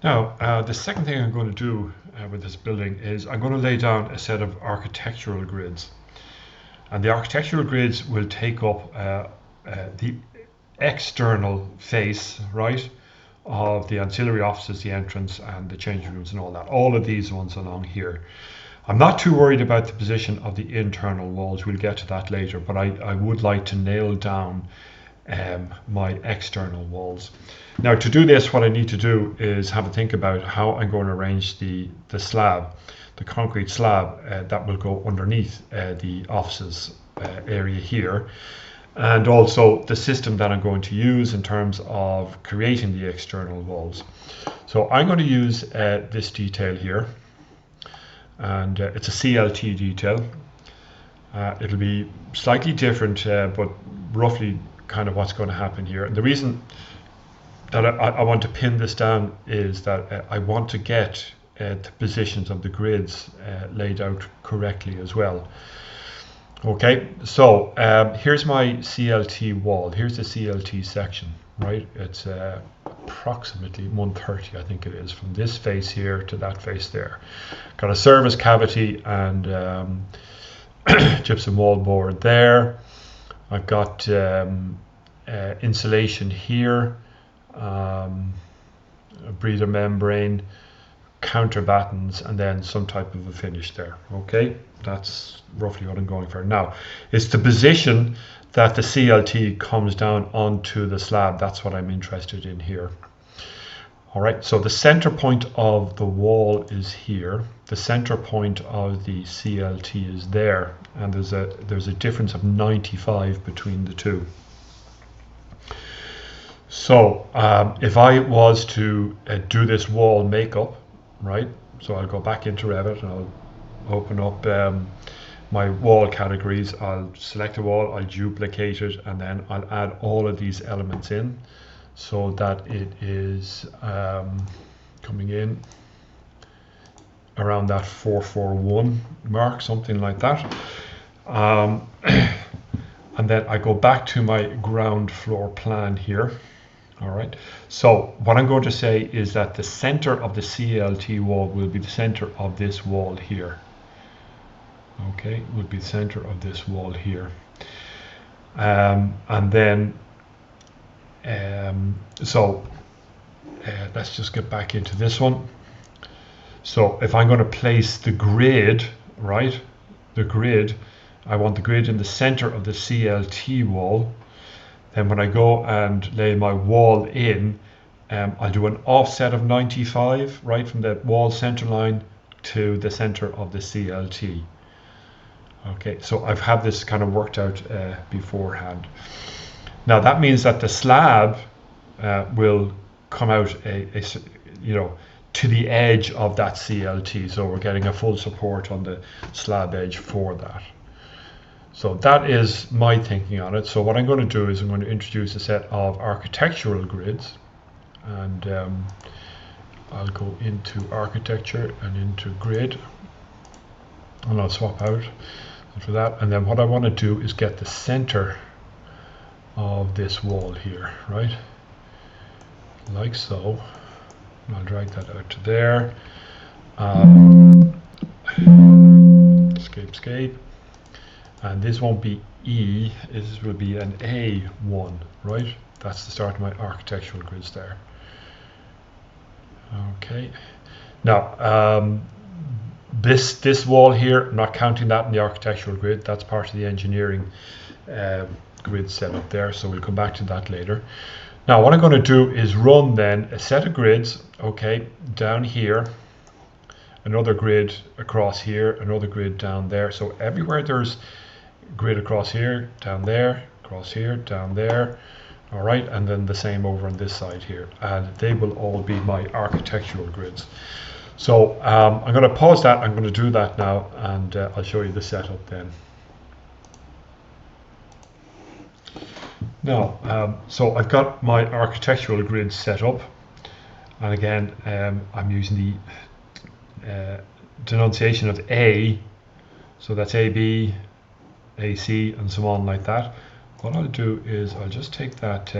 Now, the second thing I'm going to do with this building is I'm going to lay down a set of architectural grids. And the architectural grids will take up the external face, right, of the ancillary offices, the entrance, and the changing rooms and all that. All of these ones along here. I'm not too worried about the position of the internal walls. We'll get to that later, but I would like to nail down my external walls. Now, to do this, what I need to do is have a think about how I'm going to arrange the slab, the concrete slab that will go underneath the offices area here, and also the system that I'm going to use in terms of creating the external walls. So I'm going to use this detail here, and it's a CLT detail. It'll be slightly different, but roughly kind of what's going to happen here. And the reason that I want to pin this down is that I want to get the positions of the grids laid out correctly as well. Okay, so here's my CLT wall. Here's the CLT section, right? It's approximately 130, I think it is, from this face here to that face there. Got a service cavity and gypsum wall board there. I've got insulation here, a breather membrane, counter battens, and then some type of a finish there. Okay, that's roughly what I'm going for. Now, it's the position that the CLT comes down onto the slab. That's what I'm interested in here. All right, so the center point of the wall is here. The center point of the CLT is there, and there's a difference of 95 between the two. So if I was to do this wall makeup, right? So I'll go back into Revit and I'll open up my wall categories. I'll select a wall, I'll duplicate it, and then I'll add all of these elements in, so that it is coming in around that 441 mark, something like that. And then I go back to my ground floor plan here. All right, so what I'm going to say is that the center of the CLT wall will be the center of this wall here. Okay, will be the center of this wall here. And then let's just get back into this one. So if I'm going to place the grid, right, the grid, I want the grid in the center of the CLT wall. Then when I go and lay my wall in, I'll do an offset of 95, right, from the wall center line to the center of the CLT. Okay, so I've had this kind of worked out beforehand. Now that means that the slab will come out to the edge of that CLT, so we're getting a full support on the slab edge for that. So that is my thinking on it. So what I'm going to do is I'm going to introduce a set of architectural grids, and I'll go into architecture and into grid, and I'll swap out for that. And then what I want to do is get the center of this wall here, right, like so. And I'll drag that out to there. Escape. And this won't be E, this will be an A1, right? That's the start of my architectural grids there. Okay. Now, this wall here, I'm not counting that in the architectural grid. That's part of the engineering grid setup there, so we'll come back to that later. Now, what I'm going to do is run then a set of grids, okay, down here, another grid across here, another grid down there. So everywhere there's grid across here, down there, across here, down there. All right, and then the same over on this side here, and they will all be my architectural grids. So I'm going to pause that. I'm going to do that now, and I'll show you the setup then. Now, so I've got my architectural grid set up, and again, I'm using the denunciation of A, so that's AB, AC, and so on like that. What I'll do is I'll just take that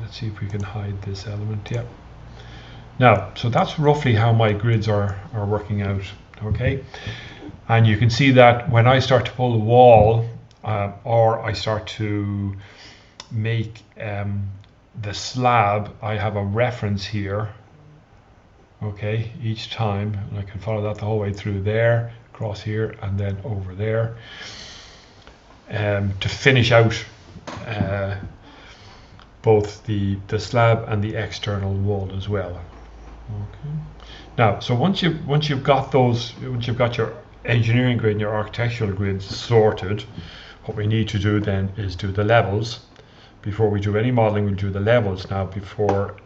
let's see if we can hide this element. Yeah. Now, so that's roughly how my grids are working out. Okay. And you can see that when I start to pull the wall, or I start to make the slab, I have a reference here. Okay, each time, and I can follow that the whole way through there, across here, and then over there, to finish out both the slab and the external wall as well. Okay. Now, so once you've got your engineering grid and your architectural grids sorted, what we need to do then is do the levels. Before we do any modeling, we'll do the levels now before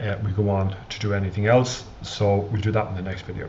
we go on to do anything else. So we'll do that in the next video.